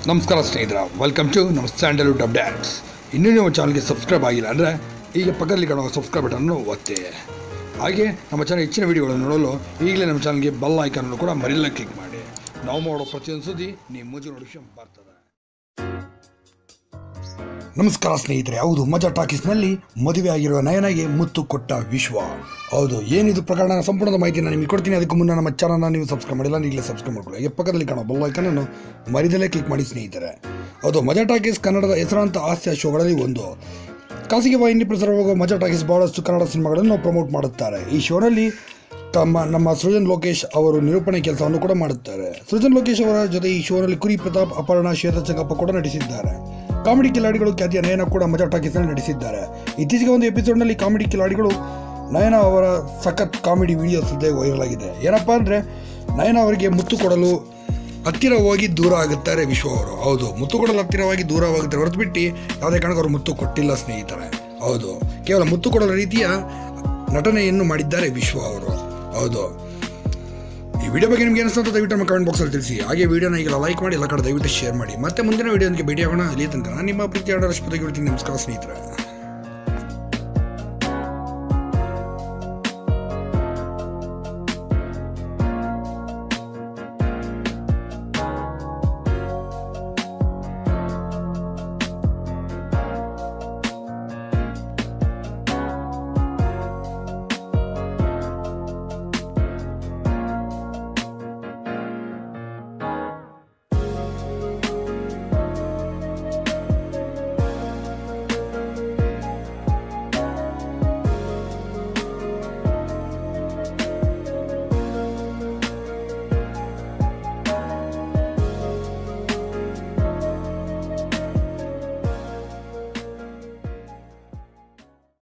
ನಮಸ್ಕಾರ ಸ್ನೇಹಿತರೆ, welcome to ನಮ್ಮ ಸ್ಯಾಂಡಲ್ವುಡ್ ಅಪ್ಡೇಟ್ಸ್. ಇನ್ನೂ ನೀವು ಚಾನಲ್ಗೆ ಸಬ್ಸ್ಕ್ರೈಬ್ ಆಗಿಲ್ಲ ಅಂದರೆ ಈಗ ಪಕ್ಕದಲ್ಲಿ ಕಾಣುವ ಸಬ್ಸ್ಕ್ರೈಬ್ ಬಟನ್ನು ಒತ್ತಿ. ಹಾಗೆ ನಮ್ಮ ಚಾನಲ್ ಹೆಚ್ಚಿನ ವೀಡಿಯೋಗಳನ್ನು ನೋಡಲು ಈಗಲೇ ನಮ್ಮ ಚಾನಲ್ಗೆ ಬೆಲ್ ಐಕಾನನ್ನು ಕೂಡ ಮರಿಲ್ಲ ಕ್ಲಿಕ್ ಮಾಡಿ. ನಾವು ಮಾಡೋ ಪ್ರತಿಯೊಂದು ಸುದ್ದಿ ನಿಮ್ಮ ಮುಂಚೆ ನೋಟಿಫಿಕೇಶನ್ ಬರ್ತದೆ. ನಮಸ್ಕಾರ ಸ್ನೇಹಿತರೆ, ಹೌದು, ಮಜಾ ಟಾಕೀಸ್ನಲ್ಲಿ ಮದುವೆ ಆಗಿರುವ ನಯನಗೆ ಮುತ್ತು ಕೊಟ್ಟ ವಿಶ್ವ. ಹೌದು, ಏನಿದು ಪ್ರಕರಣ ಸಂಪೂರ್ಣ ಮಾಹಿತಿಯನ್ನು ನಿಮಗೆ ಕೊಡ್ತೀನಿ. ಅದಕ್ಕೂ ಮುನ್ನ ನಮ್ಮ ಚಾನಲ್ನ ನೀವು ಸಬ್ಸ್ಕ್ರೈಬ್ ಮಾಡಿಲ್ಲ, ಈಗಲೇ ಸಬ್ಸ್ಕ್ರೈಬ್ ಮಾಡ್ಕೊಳ್ಳಿ. ಹಾಗೆ ಪಕ್ಕದಲ್ಲಿ ಕಾಣೋ ಬೆಲ್ ಐಕಾನನ್ನು ಮರಿದಲ್ಲೇ ಕ್ಲಿಕ್ ಮಾಡಿ ಸ್ನೇಹಿತರೆ. ಹೌದು, ಮಜಾ ಟಾಕೀಸ್ ಕನ್ನಡದ ಹೆಸರಾಂತ ಹಾಸ್ಯ ಶೋಗಳಲ್ಲಿ ಒಂದು. ಖಾಸಗಿ ವಾಹಿನಿ ಪ್ರಸಾರವಾಗುವ ಮಜಾ ಟಾಕೀಸ್ ಬಹಳಷ್ಟು ಕನ್ನಡ ಸಿನಿಮಾಗಳನ್ನು ಪ್ರಮೋಟ್ ಮಾಡುತ್ತಾರೆ. ಈ ಶೋನಲ್ಲಿ ನಮ್ಮ ಸೃಜನ್ ಲೋಕೇಶ್ ಅವರು ನಿರೂಪಣೆ ಕೆಲಸವನ್ನು ಕೂಡ ಮಾಡುತ್ತಾರೆ. ಸೃಜನ್ ಲೋಕೇಶ್ ಅವರ ಜೊತೆ ಈ ಶೋನಲ್ಲಿ ಕುರಿ ಪ್ರತಾಪ್, ಅಪರ್ಣ, ಶ್ವೇತಾ ಚಂಗಪ್ಪ ಕೂಡ ನಟಿಸಿದ್ದಾರೆ. ಕಾಮಿಡಿ ಕಿಲಾಡಿಗಳು ಖ್ಯಾತಿಯ ನಯನ ಕೂಡ ಮಜಾ ಟಾಕೀಸ್ನಲ್ಲಿ ನಟಿಸಿದ್ದಾರೆ. ಇತ್ತೀಚೆಗೆ ಒಂದು ಎಪಿಸೋಡ್ನಲ್ಲಿ ಕಾಮಿಡಿ ಕಿಲಾಡಿಗಳು ನಯನ ಅವರ ಸಖತ್ ಕಾಮಿಡಿ ವಿಡಿಯೋ ಸುದ್ದಿ ವೈರಲ್ ಆಗಿದೆ. ಏನಪ್ಪ ಅಂದರೆ, ನಯನ ಅವರಿಗೆ ಮುತ್ತು ಕೊಡಲು ಹತ್ತಿರವಾಗಿ ದೂರ ಆಗುತ್ತಾರೆ ವಿಶ್ವ ಅವರು. ಹೌದು, ಮುತ್ತು ಕೊಡಲು ಹತ್ತಿರವಾಗಿ ದೂರವಾಗುತ್ತಾರೆ ಹೊರತುಬಿಟ್ಟು ಯಾವುದೇ ಕಾರಣಕ್ಕೂ ಅವರು ಮುತ್ತು ಕೊಟ್ಟಿಲ್ಲ ಸ್ನೇಹಿತರೆ. ಹೌದು, ಕೇವಲ ಮುತ್ತು ಕೊಡಲು ರೀತಿಯ ನಟನೆಯನ್ನು ಮಾಡಿದ್ದಾರೆ ವಿಶ್ವ ಅವರು. ಹೌದು, ಈ ವಿಡಿಯೋ ಬಗ್ಗೆ ನಿಮ್ಗೆ ಏನಿಸ್ತು ಅಂತ ದಯವಿಟ್ಟು ನಮ್ಮ ಕಮೆಂಟ್ ಬಾಕ್ಸಲ್ಲಿ ತಿಳಿಸಿ. ಹಾಗೆ ವಿಡಿಯೋನ ಈಗ ಲೈಕ್ ಮಾಡಿ, ಎಲ್ಲ ಕಡೆ ದಯವಿಟ್ಟು ಶೇರ್ ಮಾಡಿ. ಮತ್ತೆ ಮುಂದಿನ ವಿಡಿಯೋನಿಗೆ ಭೇಟಿಯಾಗೋಣ. ಅಲ್ಲಿ ತನಕ ನಿಮ್ಮ ಪ್ರೀತಿ ಆಡೋ ರಶ್ಮಿತಾಗಿ. ನಮಸ್ಕಾರ ಸ್ನೇಹಿತರೆ.